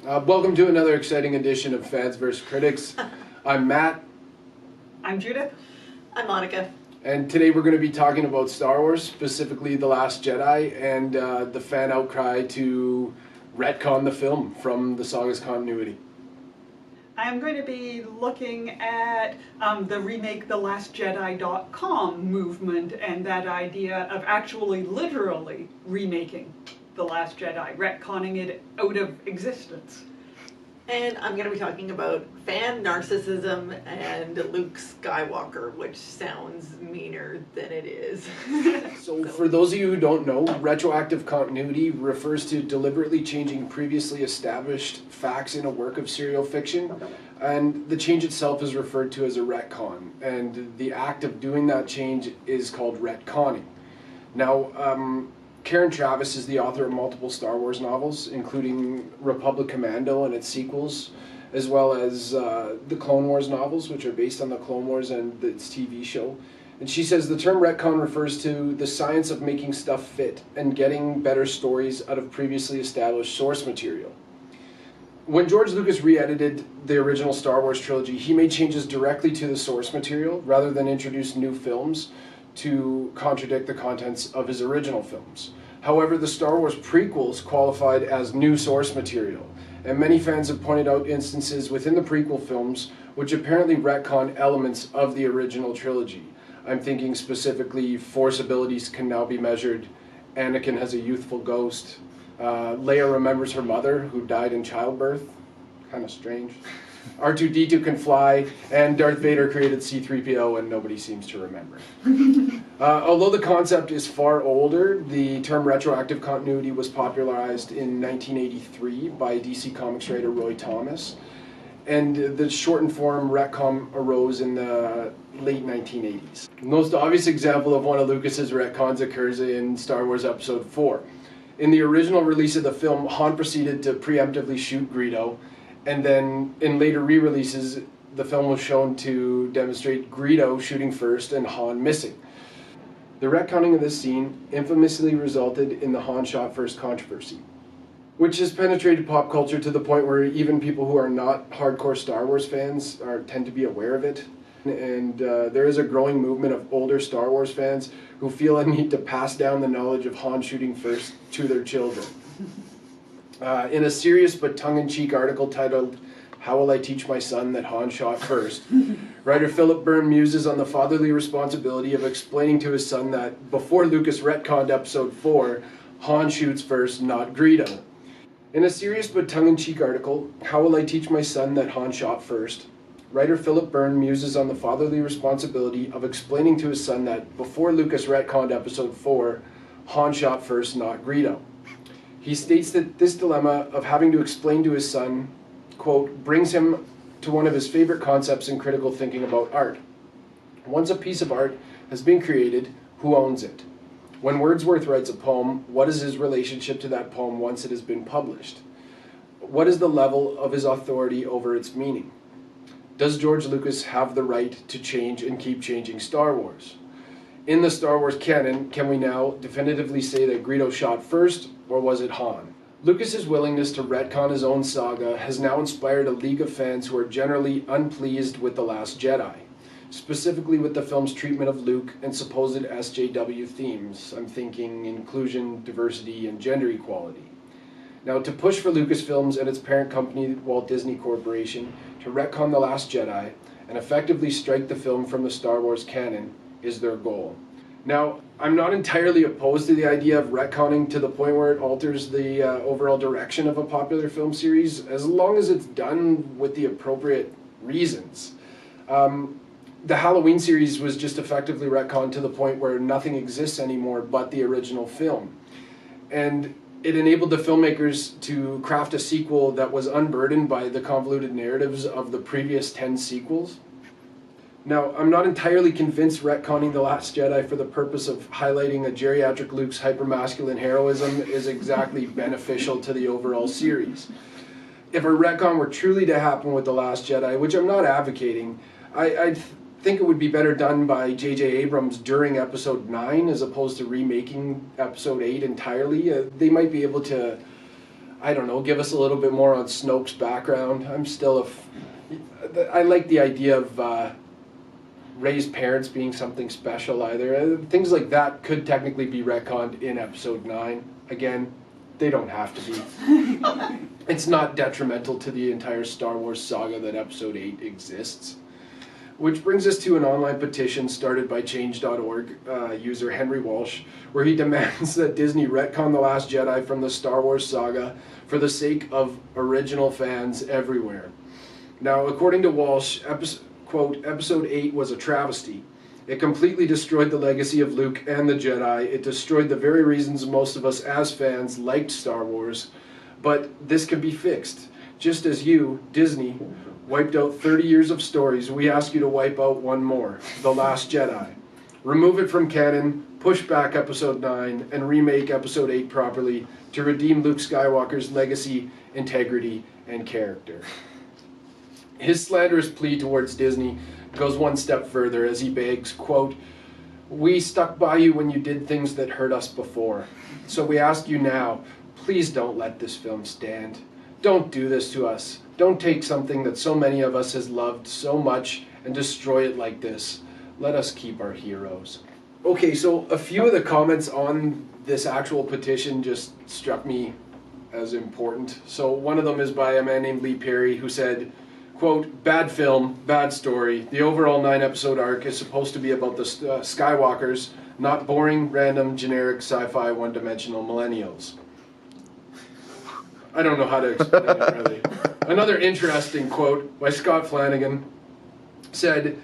Welcome to another exciting edition of Fans vs. Critics. I'm Matt. I'm Judith. I'm Monica. And today we're going to be talking about Star Wars, specifically The Last Jedi, and the fan outcry to retcon the film from the saga's continuity. I am going to be looking at the remake thelastjedi.com movement and that idea of actually literally remaking The Last Jedi, retconning it out of existence. And I'm going to be talking about fan narcissism and Luke Skywalker, which sounds meaner than it is. So for those of you who don't know, retroactive continuity refers to deliberately changing previously established facts in a work of serial fiction, and the change itself is referred to as a retcon, and the act of doing that change is called retconning. Now, Karen Traviss is the author of multiple Star Wars novels, including Republic Commando and its sequels, as well as the Clone Wars novels, which are based on the Clone Wars and its TV show. And she says the term retcon refers to the science of making stuff fit and getting better stories out of previously established source material. When George Lucas re-edited the original Star Wars trilogy, he made changes directly to the source material rather than introduce new films to contradict the contents of his original films. However, the Star Wars prequels qualified as new source material, and many fans have pointed out instances within the prequel films which apparently retcon elements of the original trilogy. I'm thinking specifically Force abilities can now be measured, Anakin has a youthful ghost, Leia remembers her mother who died in childbirth, kind of strange. R2-D2 can fly, and Darth Vader created C-3PO and nobody seems to remember. Although the concept is far older, the term retroactive continuity was popularized in 1983 by DC Comics writer Roy Thomas, and the shortened form retcon arose in the late 1980s. The most obvious example of one of Lucas's retcons occurs in Star Wars Episode 4. In the original release of the film, Han proceeded to preemptively shoot Greedo, and then in later re-releases, the film was shown to demonstrate Greedo shooting first and Han missing. The retconning of this scene infamously resulted in the Han shot first controversy, which has penetrated pop culture to the point where even people who are not hardcore Star Wars fans tend to be aware of it. And there is a growing movement of older Star Wars fans who feel a need to pass down the knowledge of Han shooting first to their children. In a serious but tongue-in-cheek article titled, "How Will I Teach My Son That Han Shot First?" writer Philip Byrne muses on the fatherly responsibility of explaining to his son that before Lucas retconned Episode 4, Han shoots first, not Greedo. In a serious but tongue-in-cheek article, "How Will I Teach My Son That Han Shot First?" writer Philip Byrne muses on the fatherly responsibility of explaining to his son that before Lucas retconned Episode 4, Han shot first, not Greedo. He states that this dilemma of having to explain to his son, quote, brings him to one of his favorite concepts in critical thinking about art. Once a piece of art has been created, who owns it? When Wordsworth writes a poem, what is his relationship to that poem once it has been published? What is the level of his authority over its meaning? Does George Lucas have the right to change and keep changing Star Wars? In the Star Wars canon, can we now definitively say that Greedo shot first, or was it Han? Lucas's willingness to retcon his own saga has now inspired a league of fans who are generally unpleased with The Last Jedi, specifically with the film's treatment of Luke and supposed SJW themes. I'm thinking inclusion, diversity, and gender equality. Now, to push for Lucasfilms and its parent company, Walt Disney Corporation, to retcon The Last Jedi and effectively strike the film from the Star Wars canon is their goal. Now, I'm not entirely opposed to the idea of retconning to the point where it alters the overall direction of a popular film series, as long as it's done with the appropriate reasons. The Halloween series was just effectively retconned to the point where nothing exists anymore but the original film. And it enabled the filmmakers to craft a sequel that was unburdened by the convoluted narratives of the previous 10 sequels. Now, I'm not entirely convinced retconning The Last Jedi for the purpose of highlighting a geriatric Luke's hypermasculine heroism is exactly beneficial to the overall series. If a retcon were truly to happen with The Last Jedi, which I'm not advocating, I think it would be better done by J.J. Abrams during Episode 9 as opposed to remaking Episode 8 entirely. They might be able to I don't know, give us a little bit more on Snoke's background. I like the idea of Rey's parents being something special either. Things like that could technically be retconned in episode 9. Again, they don't have to be. It's not detrimental to the entire Star Wars saga that episode 8 exists. Which brings us to an online petition started by Change.org user Henry Walsh, where he demands that Disney retcon The Last Jedi from the Star Wars saga for the sake of original fans everywhere. Now, according to Walsh, quote, episode 8 was a travesty. It completely destroyed the legacy of Luke and the Jedi. It destroyed the very reasons most of us as fans liked Star Wars. But this can be fixed. Just as you, Disney, wiped out 30 years of stories, we ask you to wipe out one more, The Last Jedi. Remove it from canon, push back episode 9, and remake episode 8 properly to redeem Luke Skywalker's legacy, integrity, and character. His slanderous plea towards Disney goes one step further as he begs, quote, we stuck by you when you did things that hurt us before. So we ask you now, please don't let this film stand. Don't do this to us. Don't take something that so many of us has loved so much and destroy it like this. Let us keep our heroes. Okay, so a few of the comments on this actual petition just struck me as important. So one of them is by a man named Lee Perry who said, quote, bad film, bad story. The overall 9-episode arc is supposed to be about the Skywalkers, not boring, random, generic, sci-fi, one-dimensional millennials. I don't know how to explain it, really. Another interesting quote by Scott Flanagan said,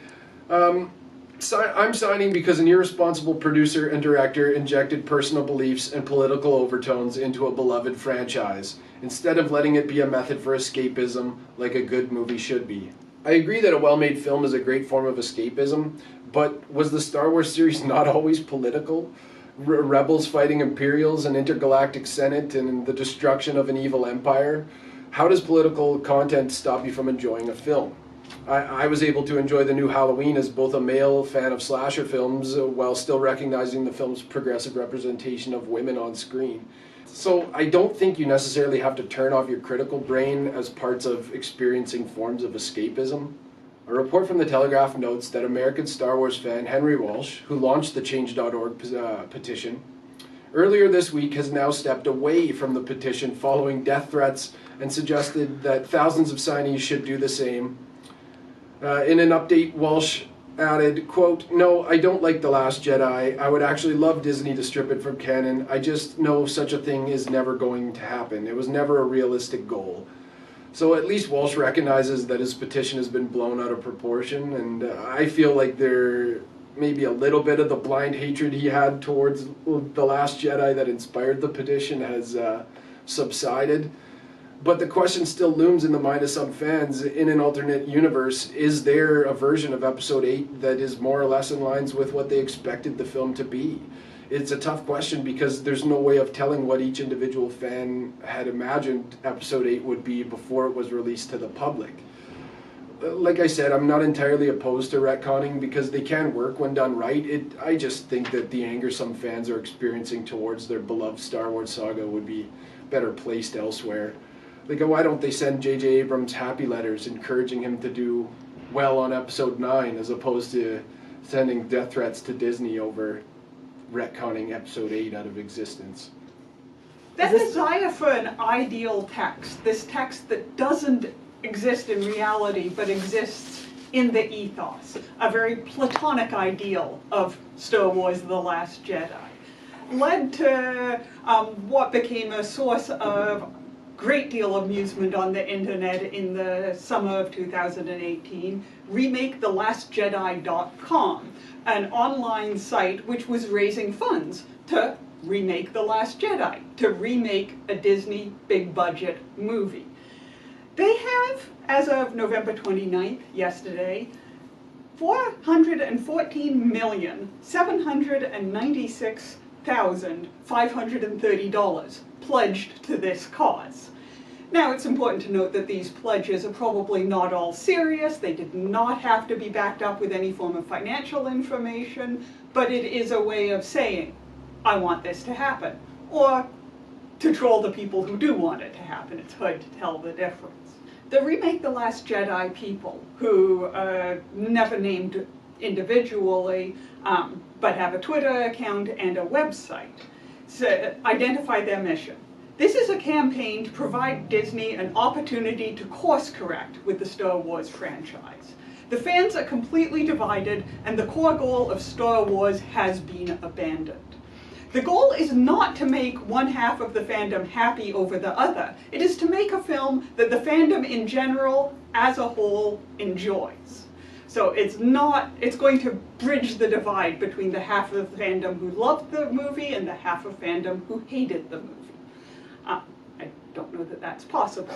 I'm signing because an irresponsible producer and director injected personal beliefs and political overtones into a beloved franchise, instead of letting it be a method for escapism like a good movie should be. I agree that a well-made film is a great form of escapism, but was the Star Wars series not always political? Rebels fighting Imperials, an intergalactic senate, and the destruction of an evil empire? How does political content stop you from enjoying a film? I was able to enjoy the new Halloween as both a male fan of slasher films while still recognizing the film's progressive representation of women on screen. So I don't think you necessarily have to turn off your critical brain as parts of experiencing forms of escapism. A report from the Telegraph notes that American Star Wars fan Henry Walsh, who launched the Change.org petition, earlier this week has now stepped away from the petition following death threats and suggested that thousands of signees should do the same. In an update, Walsh added, quote, no, I don't like The Last Jedi. I would actually love Disney to strip it from canon. I just know such a thing is never going to happen. It was never a realistic goal. So at least Walsh recognizes that his petition has been blown out of proportion, and I feel like there may be a little bit of the blind hatred he had towards The Last Jedi that inspired the petition has subsided. But the question still looms in the mind of some fans. In an alternate universe, is there a version of Episode 8 that is more or less in line with what they expected the film to be? It's a tough question because there's no way of telling what each individual fan had imagined Episode 8 would be before it was released to the public. Like I said, I'm not entirely opposed to retconning because they can work when done right. I just think that the anger some fans are experiencing towards their beloved Star Wars saga would be better placed elsewhere. Like, why don't they send J.J. Abrams happy letters encouraging him to do well on Episode 9 as opposed to sending death threats to Disney over retconning Episode 8 out of existence? That desire for an ideal text, this text that doesn't exist in reality but exists in the ethos, a very platonic ideal of Star Wars The Last Jedi, led to what became a source of great deal of amusement on the internet in the summer of 2018, RemakeTheLastJedi.com, an online site which was raising funds to remake The Last Jedi, to remake a Disney big budget movie. They have, as of November 29th, yesterday, $414,796,530 pledged to this cause. Now, it's important to note that these pledges are probably not all serious. They did not have to be backed up with any form of financial information, but it is a way of saying, I want this to happen. Or to troll the people who do want it to happen. It's hard to tell the difference. The Remake The Last Jedi people, who never named individually, but have a Twitter account and a website, identify their mission. This is a campaign to provide Disney an opportunity to course correct with the Star Wars franchise. The fans are completely divided, and the core goal of Star Wars has been abandoned. The goal is not to make one half of the fandom happy over the other. It is to make a film that the fandom in general, as a whole, enjoys. So it's going to bridge the divide between the half of the fandom who loved the movie and the half of fandom who hated the movie. I don't know that that's possible.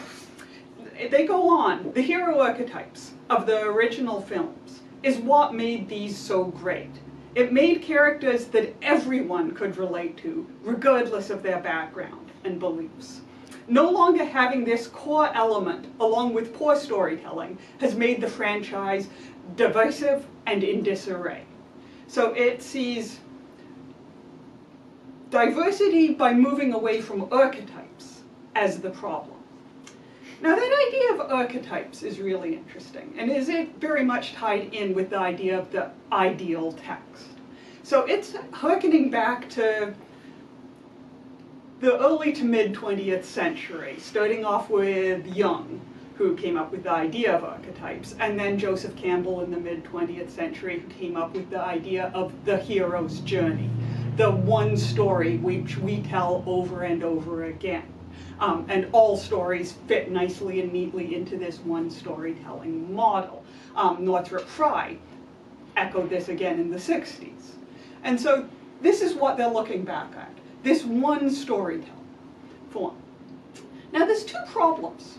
They go on. The hero archetypes of the original films is what made these so great. It made characters that everyone could relate to, regardless of their background and beliefs. No longer having this core element, along with poor storytelling, has made the franchise divisive and in disarray. So it sees diversity by moving away from archetypes as the problem. Now that idea of archetypes is really interesting, and is it very much tied in with the idea of the ideal text. So it's harkening back to the early to mid 20th century, starting off with Jung, who came up with the idea of archetypes, and then Joseph Campbell in the mid 20th century, who came up with the idea of the hero's journey, the one story which we tell over and over again. And all stories fit nicely and neatly into this one storytelling model. Northrop Frye echoed this again in the 60s. And so this is what they're looking back at, this one storytelling form. Now there's two problems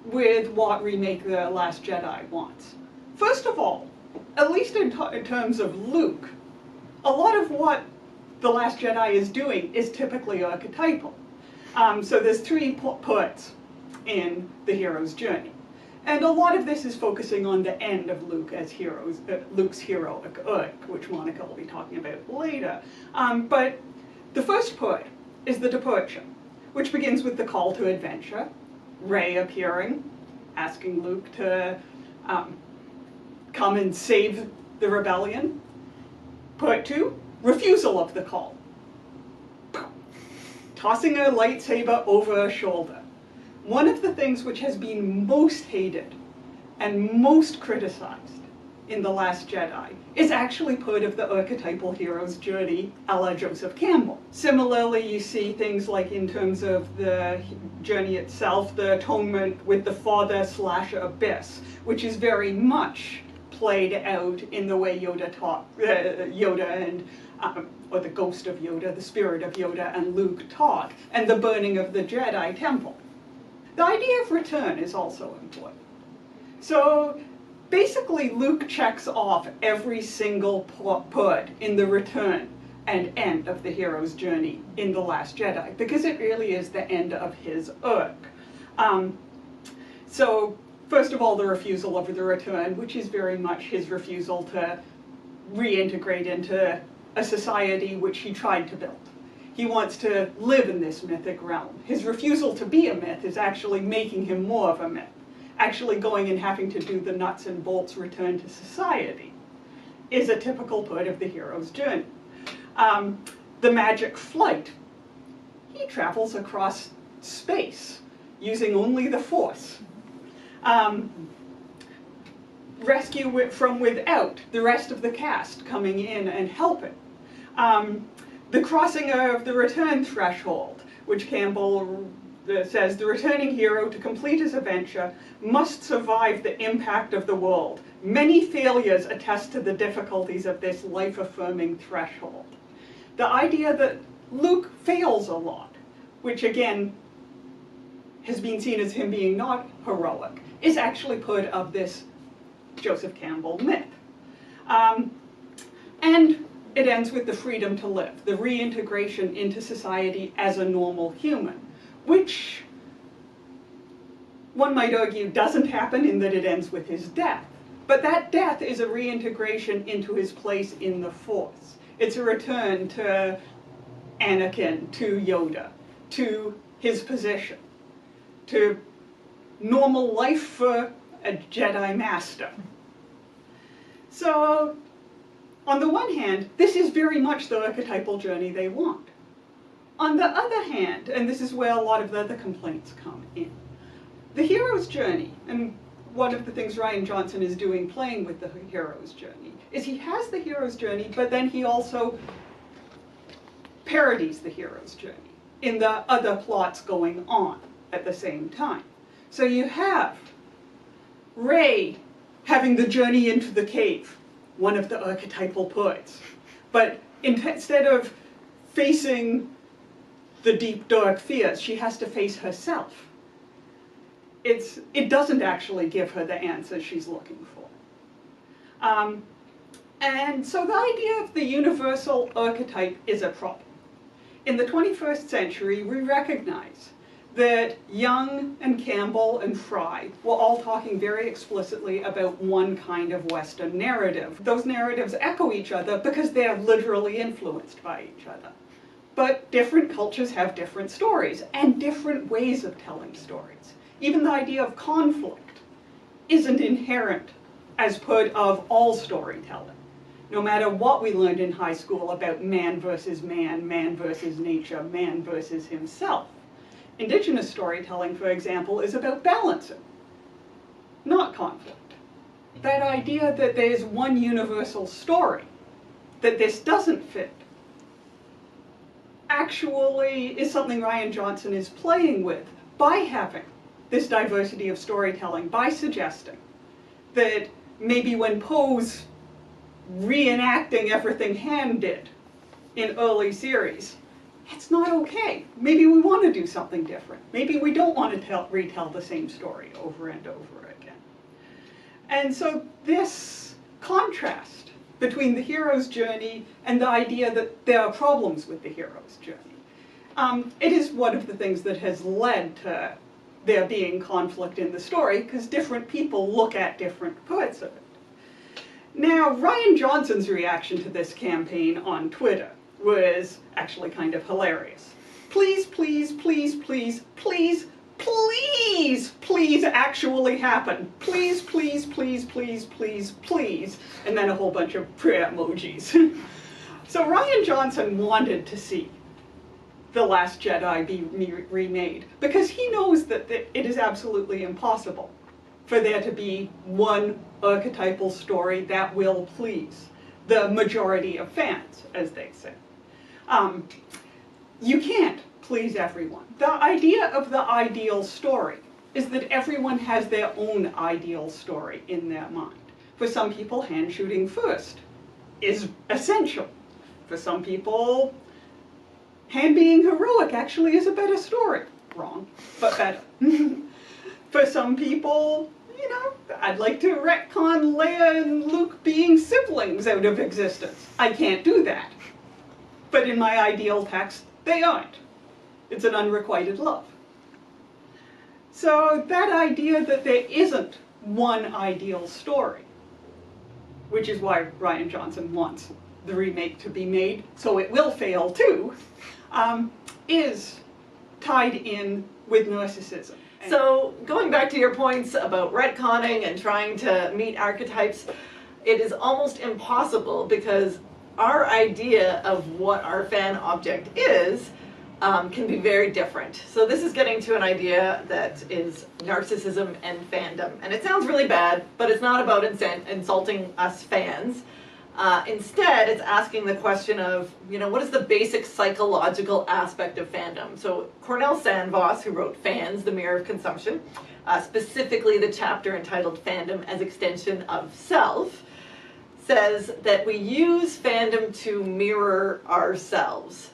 with what Remake The Last Jedi wants. First of all, at least in terms of Luke, a lot of what The Last Jedi is doing is typically archetypal. So there's three parts in the hero's journey. And a lot of this is focusing on the end of Luke as Luke's heroic arc, which Monica will be talking about later. But the first part is the departure, which begins with the call to adventure, Rey appearing, asking Luke to come and save the rebellion. Part two, refusal of the call. Tossing a lightsaber over her shoulder. One of the things which has been most hated and most criticized in The Last Jedi is actually part of the archetypal hero's journey a la Joseph Campbell. Similarly, you see things like in terms of the journey itself, the atonement with the father/abyss, which is very much played out in the way Yoda taught, or the ghost of Yoda, the spirit of Yoda and Luke taught, and the burning of the Jedi Temple. The idea of return is also important. So basically Luke checks off every single part in the return and end of the hero's journey in The Last Jedi, because it really is the end of his arc. So first of all, the refusal of the return, which is very much his refusal to reintegrate into a society which he tried to build. He wants to live in this mythic realm. His refusal to be a myth is actually making him more of a myth, actually going and having to do the nuts and bolts return to society is a typical part of the hero's journey. The magic flight. He travels across space using only the Force. Rescue from without, the rest of the cast coming in and helping. The crossing of the return threshold, which Campbell says the returning hero to complete his adventure must survive the impact of the world. Many failures attest to the difficulties of this life-affirming threshold. The idea that Luke fails a lot, which again has been seen as him being not heroic, is actually part of this Joseph Campbell myth. And it ends with the freedom to live, the reintegration into society as a normal human, which one might argue doesn't happen in that it ends with his death. But that death is a reintegration into his place in the Force. It's a return to Anakin, to Yoda, to his position, to normal life for a Jedi Master. So, on the one hand, this is very much the archetypal journey they want. On the other hand, and this is where a lot of the other complaints come in, the hero's journey, and one of the things Rian Johnson is doing playing with the hero's journey, is he has the hero's journey, but then he also parodies the hero's journey in the other plots going on at the same time. So you have Rey having the journey into the cave, one of the archetypal poets, but instead of facing the deep dark fears, she has to face herself. It doesn't actually give her the answers she's looking for. And so the idea of the universal archetype is a problem. In the 21st century, we recognize that Young and Campbell and Fry were all talking very explicitly about one kind of Western narrative. Those narratives echo each other because they are literally influenced by each other. But different cultures have different stories and different ways of telling stories. Even the idea of conflict isn't inherent as part of all storytelling. No matter what we learned in high school about man versus nature, man versus himself. Indigenous storytelling, for example, is about balancing, not conflict. That idea that there's one universal story, that this doesn't fit, actually is something Rian Johnson is playing with by having this diversity of storytelling, by suggesting that maybe when Poe's reenacting everything Han did in early series, it's not okay. Maybe we want to do something different. Maybe we don't want to retell the same story over and over again. And so this contrast between the hero's journey and the idea that there are problems with the hero's journey, it is one of the things that has led to there being conflict in the story, because different people look at different parts of it. Now, Rian Johnson's reaction to this campaign on Twitter was actually kind of hilarious. Please, please, please, please, please, please, please actually happen. Please, please, please, please, please, please. And then a whole bunch of prayer emojis. So Rian Johnson wanted to see The Last Jedi be remade because he knows that it is absolutely impossible for there to be one archetypal story that will please the majority of fans, as they say. You can't please everyone. The idea of the ideal story is that everyone has their own ideal story in their mind. For some people, Han shooting first is essential. For some people, Han being heroic actually is a better story. Wrong, but better. For some people, you know, I'd like to retcon Leia and Luke being siblings out of existence. I can't do that. But in my ideal text, they aren't. It's an unrequited love. So that idea that there isn't one ideal story, which is why Rian Johnson wants the remake to be made, so it will fail too, is tied in with narcissism. So going back to your points about retconning and trying to meet archetypes, it is almost impossible because our idea of what our fan object is can be very different. So this is getting to an idea that is narcissism and fandom. And it sounds really bad, but it's not about insulting us fans. Instead, it's asking the question of, you know, what is the basic psychological aspect of fandom? So Cornel Sandvoss, who wrote Fans, The Mirror of Consumption, specifically the chapter entitled Fandom as Extension of Self, says that we use fandom to mirror ourselves.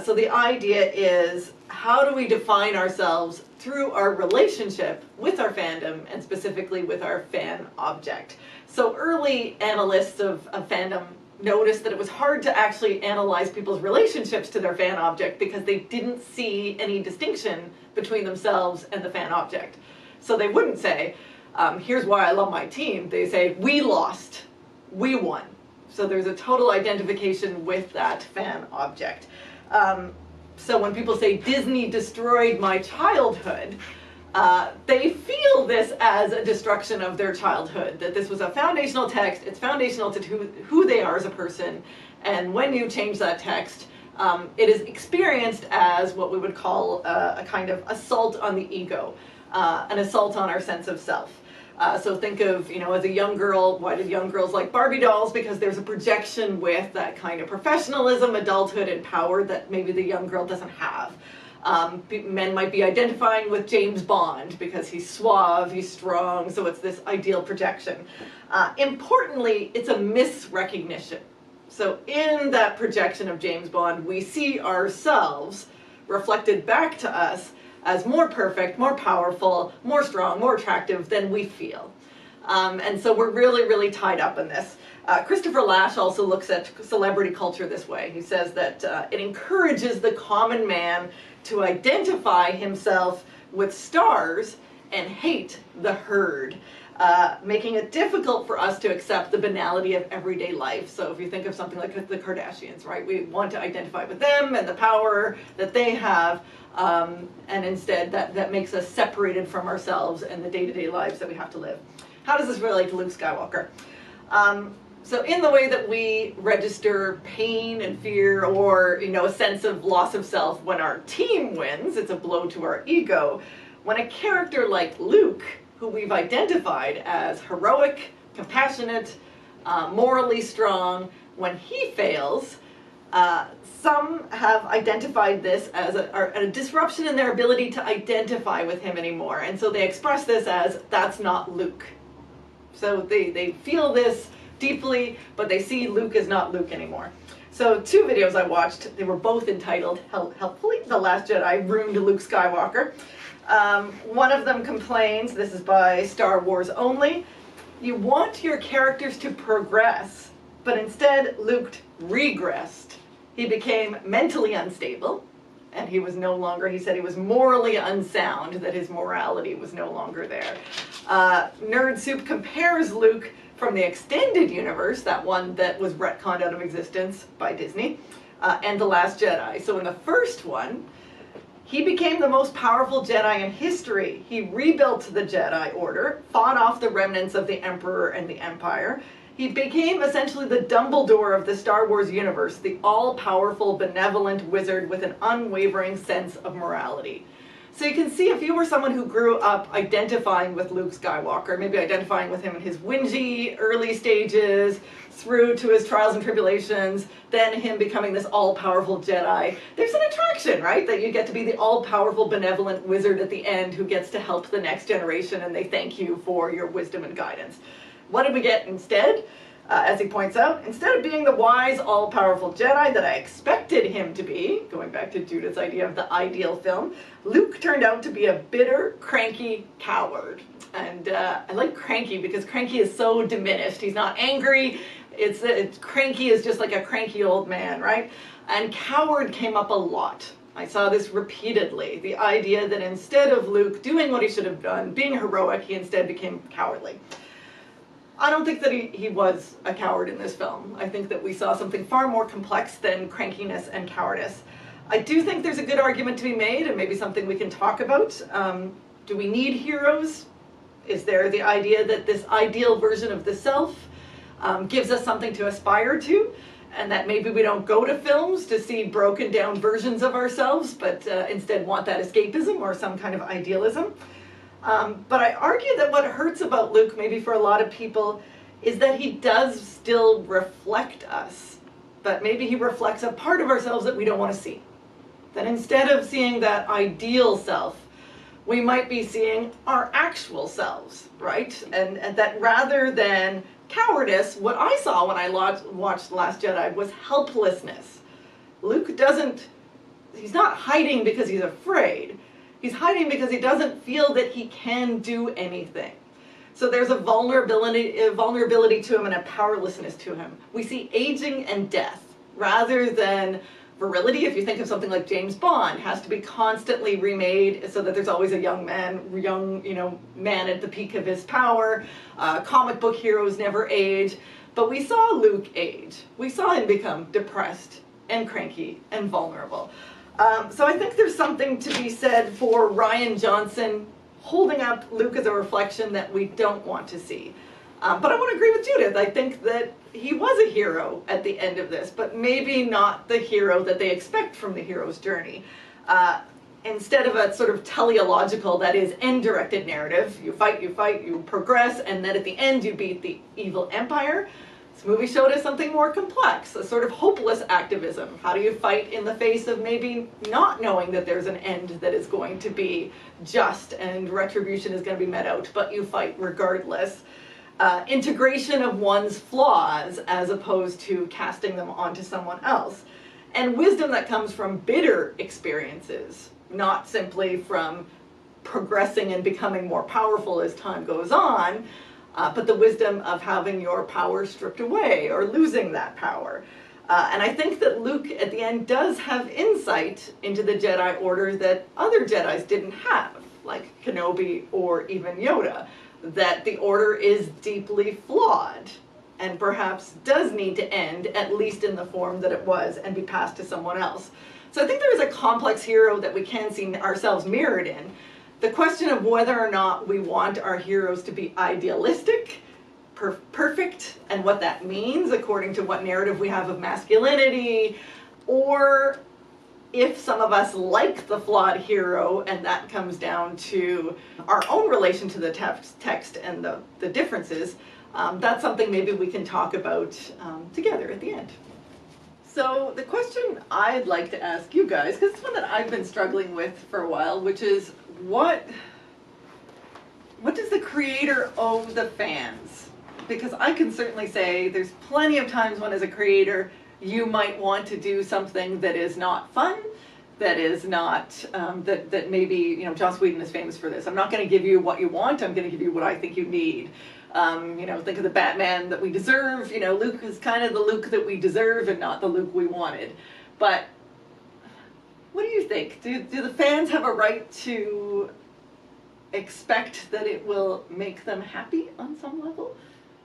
So the idea is, how do we define ourselves through our relationship with our fandom and specifically with our fan object? So early analysts of fandom noticed that it was hard to actually analyze people's relationships to their fan object because they didn't see any distinction between themselves and the fan object. So they wouldn't say, here's why I love my team. They say, we lost, we won. So there's a total identification with that fan object. So when people say Disney destroyed my childhood, they feel this as a destruction of their childhood, that this was a foundational text, it's foundational to who they are as a person, and when you change that text, it is experienced as what we would call a kind of assault on the ego, an assault on our sense of self. So think of, as a young girl, why did young girls like Barbie dolls? Because there's a projection with that kind of professionalism, adulthood, and power that maybe the young girl doesn't have. Men might be identifying with James Bond because he's suave, he's strong, so it's this ideal projection. Importantly, it's a misrecognition. So in that projection of James Bond, we see ourselves reflected back to us as more perfect, more powerful, more strong, more attractive than we feel. And so we're really, really tied up in this. Christopher Lasch also looks at celebrity culture this way. He says that it encourages the common man to identify himself with stars and hate the herd, making it difficult for us to accept the banality of everyday life. So if you think of something like the Kardashians, right? We want to identify with them and the power that they have, and instead that makes us separated from ourselves and the day-to-day lives that we have to live. How does this relate to Luke Skywalker? So in the way that we register pain and fear, or a sense of loss of self when our team wins, it's a blow to our ego. When a character like Luke, who we've identified as heroic, compassionate, morally strong, when he fails, some have identified this as a disruption in their ability to identify with him anymore, and so they express this as, that's not Luke. So they feel this deeply, but they see Luke as not Luke anymore. So 2 videos I watched, they were both entitled, helpfully, The Last Jedi Ruined Luke Skywalker. One of them complains, this is by Star Wars Only, you want your characters to progress, but instead Luke regressed. He became mentally unstable, and he was no longer, he said he was morally unsound, that his morality was no longer there. Nerd Soup compares Luke from the extended universe, that one that was retconned out of existence by Disney, and The Last Jedi. So in the first one, he became the most powerful Jedi in history. He rebuilt the Jedi Order, fought off the remnants of the Emperor and the Empire. He became essentially the Dumbledore of the Star Wars universe, the all-powerful, benevolent wizard with an unwavering sense of morality. So you can see, if you were someone who grew up identifying with Luke Skywalker, maybe identifying with him in his whingy early stages, through to his trials and tribulations, then him becoming this all-powerful Jedi, there's an attraction, right? That you get to be the all-powerful, benevolent wizard at the end who gets to help the next generation, and they thank you for your wisdom and guidance. What did we get instead? As he points out, instead of being the wise, all-powerful Jedi that I expected him to be, going back to Judith's idea of the ideal film, Luke turned out to be a bitter, cranky coward. And I like cranky because cranky is so diminished. He's not angry. It's cranky is just like a cranky old man, right? And coward came up a lot. I saw this repeatedly. The idea that instead of Luke doing what he should have done, being heroic, he instead became cowardly. I don't think that he was a coward in this film. I think that we saw something far more complex than crankiness and cowardice. I do think there's a good argument to be made, and maybe something we can talk about. Do we need heroes? Is there the idea that this ideal version of the self gives us something to aspire to, and that maybe we don't go to films to see broken down versions of ourselves, but instead want that escapism or some kind of idealism? But I argue that what hurts about Luke, maybe for a lot of people, is that he does still reflect us, but maybe he reflects a part of ourselves that we don't want to see. That instead of seeing that ideal self, we might be seeing our actual selves, right? And that rather than cowardice, what I saw when I watched The Last Jedi was helplessness. Luke he's not hiding because he's afraid. He's hiding because he doesn't feel that he can do anything. So there's a vulnerability to him and a powerlessness to him. We see aging and death rather than virility. If you think of something like James Bond, has to be constantly remade so that there's always a young man at the peak of his power. Comic book heroes never age, but we saw Luke age. We saw him become depressed and cranky and vulnerable. So I think there's something to be said for Rian Johnson holding up Luke as a reflection that we don't want to see. But I want to agree with Judith. I think that he was a hero at the end of this, but maybe not the hero that they expect from the hero's journey. Instead of a sort of teleological, that is, end-directed narrative, you fight, you progress, and then at the end you beat the evil empire, this movie showed us something more complex, a sort of hopeless activism. How do you fight in the face of maybe not knowing that there's an end that is going to be just and retribution is going to be met out, but you fight regardless. Integration of one's flaws as opposed to casting them onto someone else. And wisdom that comes from bitter experiences, not simply from progressing and becoming more powerful as time goes on, but the wisdom of having your power stripped away or losing that power. And I think that Luke at the end does have insight into the Jedi Order that other Jedis didn't have, like Kenobi or even Yoda, that the Order is deeply flawed and perhaps does need to end, at least in the form that it was, and be passed to someone else. So I think there is a complex hero that we can see ourselves mirrored in. The question of whether or not we want our heroes to be idealistic, perfect, and what that means according to what narrative we have of masculinity, or if some of us like the flawed hero, and that comes down to our own relation to the text and the differences, that's something maybe we can talk about together at the end. So the question I'd like to ask you guys, because it's one that I've been struggling with for a while, which is what does the creator owe the fans? Because I can certainly say there's plenty of times when as a creator you might want to do something that is not fun, that is not, that maybe, you know, Joss Whedon is famous for this. I'm not going to give you what you want, I'm going to give you what I think you need. You know, think of the Batman that we deserve. You know, Luke is kind of the Luke that we deserve and not the Luke we wanted. But what do you think? Do the fans have a right to expect that it will make them happy on some level?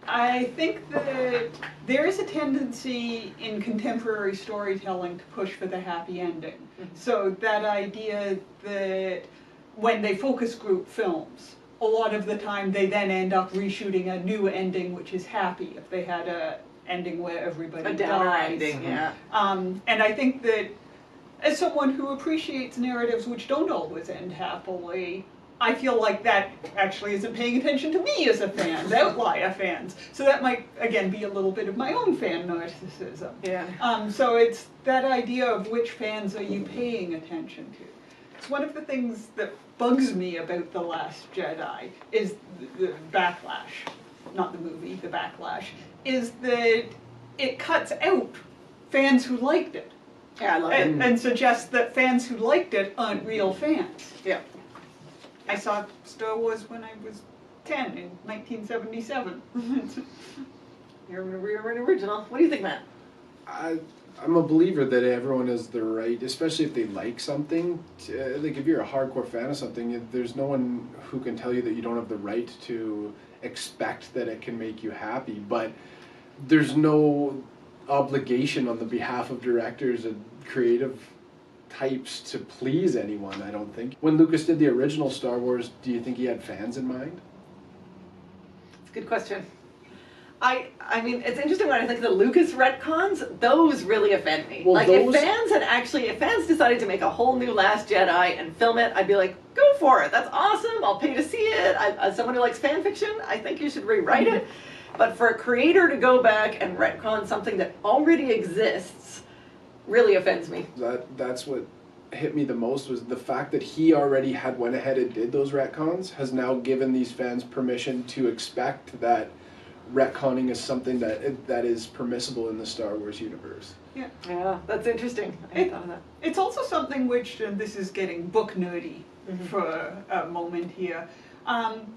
I think that there is a tendency in contemporary storytelling to push for the happy ending. Mm-hmm. So that idea that when they focus group films, a lot of the time they then end up reshooting a new ending which is happy, if they had a ending where everybody dies. A downer ending, yeah. And I think that as someone who appreciates narratives which don't always end happily, I feel like that actually isn't paying attention to me as a fan, the outlier fans. So that might, again, be a little bit of my own fan narcissism. Yeah. So it's that idea of which fans are you paying attention to. It's one of the things that bugs me about The Last Jedi is the backlash, not the movie, the backlash, is that it cuts out fans who liked it. Yeah, I love it. And suggests that fans who liked it aren't real fans. Yeah. I saw Star Wars when I was 10 in 1977. You're an original. What do you think, Matt? I'm a believer that everyone has the right, especially if they like something, like if you're a hardcore fan of something, there's no one who can tell you that you don't have the right to expect that it can make you happy, but there's no obligation on the behalf of directors and creative types to please anyone, I don't think. When Lucas did the original Star Wars, do you think he had fans in mind? It's a good question. I mean, it's interesting when I think of the Lucas retcons, those really offend me. Well, like, if fans decided to make a whole new Last Jedi and film it, I'd be like, go for it, that's awesome, I'll pay to see it. As someone who likes fan fiction, I think you should rewrite it. But for a creator to go back and retcon something that already exists really offends me. That's what hit me the most, was the fact that he already had went ahead and did those retcons, has now given these fans permission to expect that retconning is something that is permissible in the Star Wars universe. Yeah, that's interesting. I hadn't thought of that. It's also something which, and this is getting book nerdy for a moment here,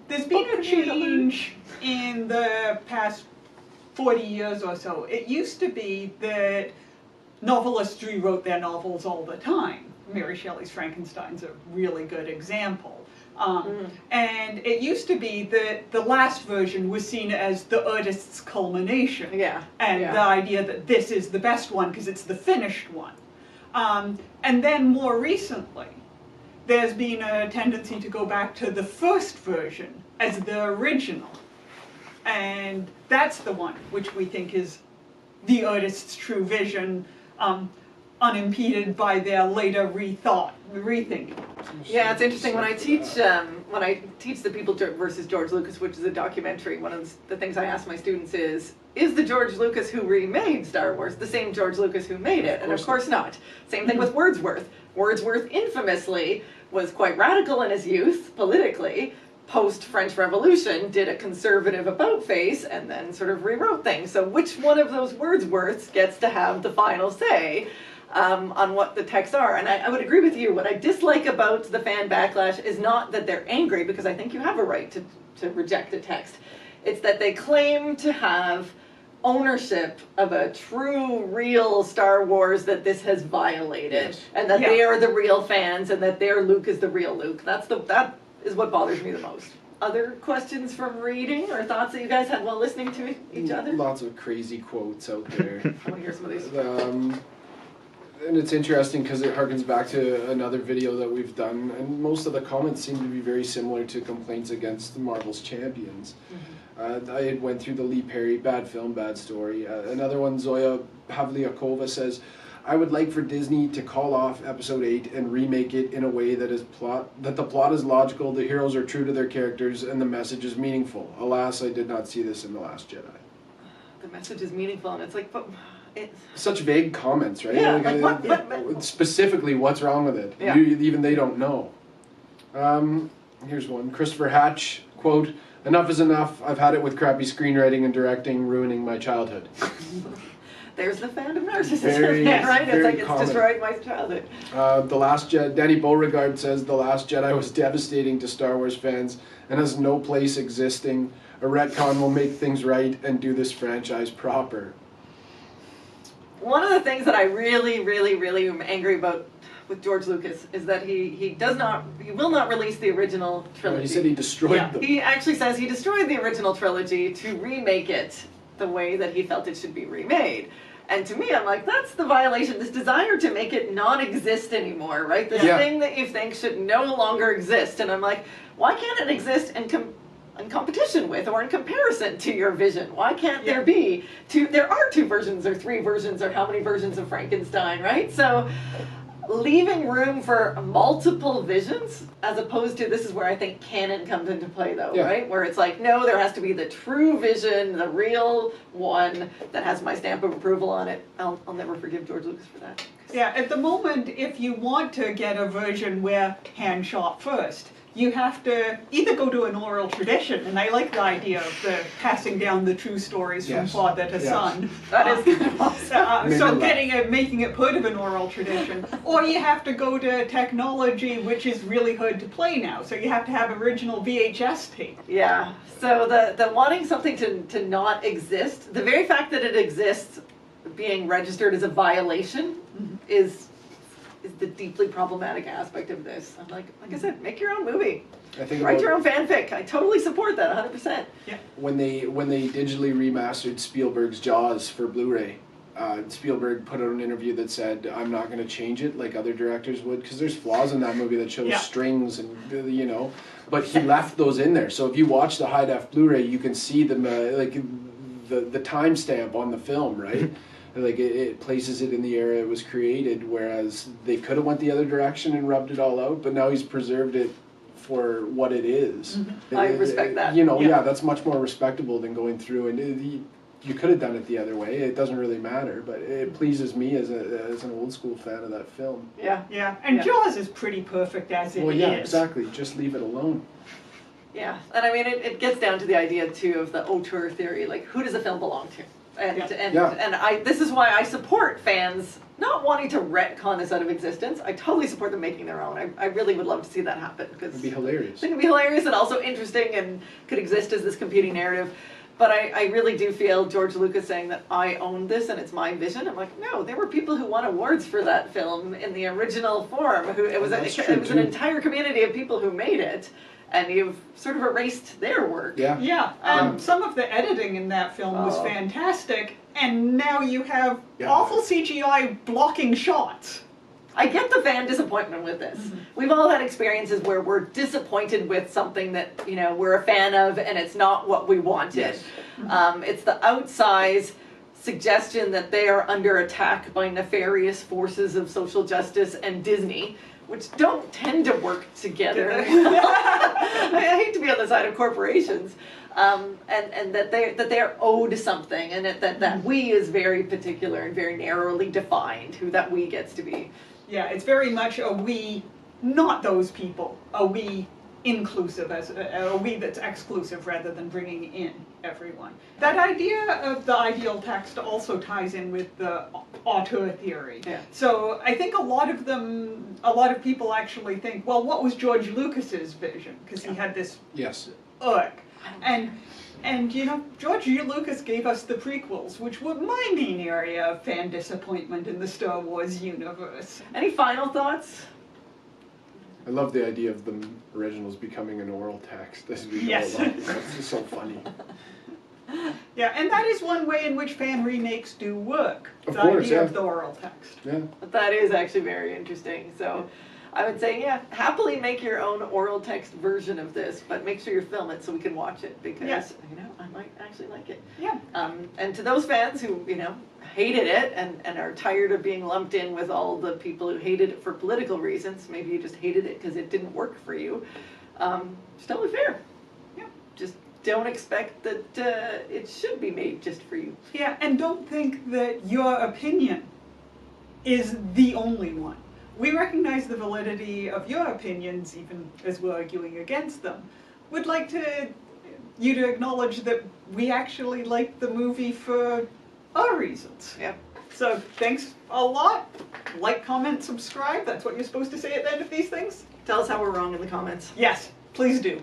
there's been a change in the past 40 years or so. It used to be that novelists rewrote their novels all the time. Mary Shelley's Frankenstein's a really good example. And it used to be that the last version was seen as the artist's culmination. And the idea that this is the best one because it's the finished one. And then more recently, there's been a tendency to go back to the first version as the original. And that's the one which we think is the artist's true vision, unimpeded by their later rethinking. Yeah, it's interesting when I teach The People versus George Lucas, which is a documentary. One of the things I ask my students is the George Lucas who remade Star Wars the same George Lucas who made it? And of course not. Same thing with Wordsworth. Wordsworth infamously was quite radical in his youth politically. Post-French Revolution, did a conservative about-face and then sort of rewrote things. So which one of those Wordsworths gets to have the final say on what the texts are? And I would agree with you. What I dislike about the fan backlash is not that they're angry, because I think you have a right to reject a text. It's that they claim to have ownership of a true, real Star Wars that this has violated, yes. And that they are the real fans, and that their Luke is the real Luke. That is what bothers me the most. Other questions from reading or thoughts that you guys had while listening to each other? Lots of crazy quotes out there. I want to hear some of these. And it's interesting because it harkens back to another video that we've done, and most of the comments seem to be very similar to complaints against Marvel's champions. Mm-hmm. I had went through the Lee Perry, bad film, bad story. Another one, Zoya Pavliakova says, I would like for Disney to call off Episode 8 and remake it in a way that the plot is logical, the heroes are true to their characters, and the message is meaningful. Alas, I did not see this in The Last Jedi. The message is meaningful, and it's like, but it's... Such vague comments, right? Yeah, like what? Specifically, what's wrong with it? Yeah. Even they don't know. Here's one. Christopher Hatch, quote, enough is enough. I've had it with crappy screenwriting and directing ruining my childhood. There's the fandom narcissism, right? It's like, it's destroyed my childhood. The Last Jedi, Danny Beauregard says, The Last Jedi was devastating to Star Wars fans and has no place existing. A retcon will make things right and do this franchise proper. One of the things that I really, really, really am angry about with George Lucas is that he will not release the original trilogy. He said he destroyed them. He actually says he destroyed the original trilogy to remake it the way that he felt it should be remade. And to me, I'm like, that's the violation, this desire to make it non-exist anymore, right? This thing that you think should no longer exist. And I'm like, why can't it exist in competition with or in comparison to your vision? Why can't there be two? There are two versions or three versions or how many versions of Frankenstein, right? So leaving room for multiple visions, as opposed to, this is where I think canon comes into play though, right? Where it's like, no, there has to be the true vision, the real one that has my stamp of approval on it. I'll never forgive George Lucas for that. Yeah, at the moment, if you want to get a version where hand shot first, you have to either go to an oral tradition, and I like the idea of the passing down the true stories from father to son. That is kind of awesome. So making it part of an oral tradition. Or you have to go to technology, which is really hard to play now. So you have to have original VHS tape. Yeah. So the wanting something to not exist, the very fact that it exists being registered as a violation is the deeply problematic aspect of this. I'm like I said, make your own movie. Write your own fanfic. I totally support that 100%. Yeah. When they digitally remastered Spielberg's Jaws for Blu-ray, Spielberg put out an interview that said, I'm not going to change it like other directors would, because there's flaws in that movie that shows strings and, but he left those in there. So if you watch the high-def Blu-ray, you can see them, the timestamp on the film, right? Like it places it in the era it was created, whereas they could have went the other direction and rubbed it all out, but now he's preserved it for what it is. I respect that. That's much more respectable than going through and you could have done it the other way. It doesn't really matter, but it pleases me as an old school fan of that film. Yeah. And Jaws is pretty perfect as it is. Well, yeah, exactly. Just leave it alone. Yeah, and I mean it gets down to the idea too of the auteur theory, like who does a film belong to? And this is why I support fans not wanting to retcon this out of existence. I totally support them making their own. I really would love to see that happen, because it'd be hilarious. It could be hilarious and also interesting and could exist as this competing narrative. But I really do feel George Lucas saying that I own this and it's my vision. I'm like, no, there were people who won awards for that film in the original form. It was an entire community of people who made it. And you've sort of erased their work. Some of the editing in that film was fantastic, and now you have awful CGI blocking shots. I get the fan disappointment with this. We've all had experiences where we're disappointed with something that, you know, we're a fan of and it's not what we wanted. Yes. It's the outsize suggestion that they are under attack by nefarious forces of social justice and Disney, which don't tend to work together. I hate to be on the side of corporations. And that they're owed something, and that we is very particular and very narrowly defined who that we gets to be. Yeah, it's very much a we, not those people, a we inclusive, as a we that's exclusive rather than bringing in everyone. That idea of the ideal text also ties in with the auteur theory. Yeah. So I think a lot of people actually think, well, what was George Lucas's vision? Because he had this Yes. And you know, George Lucas gave us the prequels, which were my main area of fan disappointment in the Star Wars universe. Any final thoughts? I love the idea of the originals becoming an oral text as we go Yes. along. That's just so funny. Yeah, and that is one way in which fan remakes do work. Of the course, idea yeah. of the oral text. Yeah. That is actually very interesting. So I would say, yeah, happily make your own oral text version of this, but make sure you film it so we can watch it, because, you know, I might actually like it. Yeah. And to those fans who, you know, hated it and are tired of being lumped in with all the people who hated it for political reasons, maybe you just hated it because it didn't work for you, it's totally fair. Yeah. Just don't expect that it should be made just for you. Yeah, and don't think that your opinion is the only one. We recognize the validity of your opinions, even as we're arguing against them. We'd like you to acknowledge that we actually like the movie for our reasons. Yeah. So thanks a lot. Like, comment, subscribe. That's what you're supposed to say at the end of these things. Tell us how we're wrong in the comments. Yes, please do.